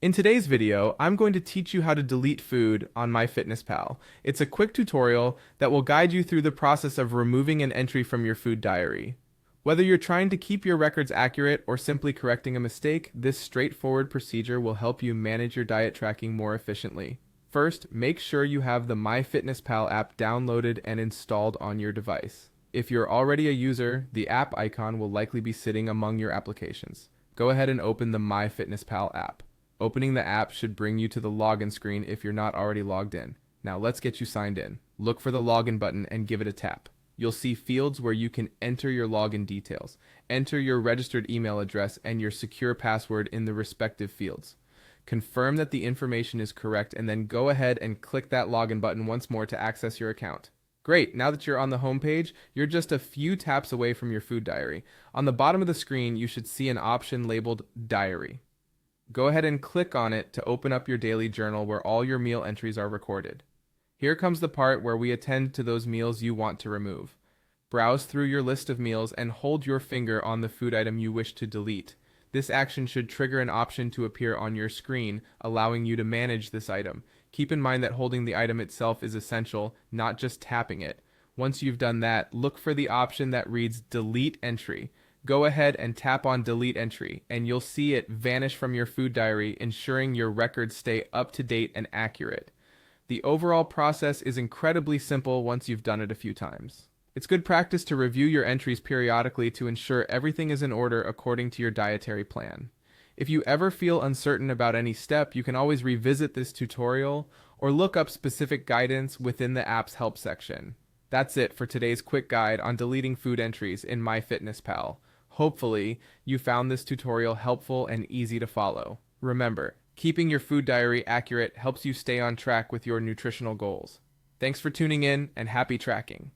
In today's video, I'm going to teach you how to delete food on MyFitnessPal. It's a quick tutorial that will guide you through the process of removing an entry from your food diary. Whether you're trying to keep your records accurate or simply correcting a mistake, this straightforward procedure will help you manage your diet tracking more efficiently. First, make sure you have the MyFitnessPal app downloaded and installed on your device. If you're already a user, the app icon will likely be sitting among your applications. Go ahead and open the MyFitnessPal app. Opening the app should bring you to the login screen if you're not already logged in. Now let's get you signed in. Look for the login button and give it a tap. You'll see fields where you can enter your login details. Enter your registered email address and your secure password in the respective fields. Confirm that the information is correct and then go ahead and click that login button once more to access your account. Great, now that you're on the home page, you're just a few taps away from your food diary. On the bottom of the screen, you should see an option labeled Diary. Go ahead and click on it to open up your daily journal where all your meal entries are recorded. Here comes the part where we attend to those meals you want to remove. Browse through your list of meals and hold your finger on the food item you wish to delete. This action should trigger an option to appear on your screen, allowing you to manage this item. Keep in mind that holding the item itself is essential, not just tapping it. Once you've done that, look for the option that reads Delete Entry. Go ahead and tap on Delete Entry, and you'll see it vanish from your food diary, ensuring your records stay up to date and accurate. The overall process is incredibly simple once you've done it a few times. It's good practice to review your entries periodically to ensure everything is in order according to your dietary plan. If you ever feel uncertain about any step, you can always revisit this tutorial or look up specific guidance within the app's help section. That's it for today's quick guide on deleting food entries in MyFitnessPal. Hopefully, you found this tutorial helpful and easy to follow. Remember, keeping your food diary accurate helps you stay on track with your nutritional goals. Thanks for tuning in and happy tracking.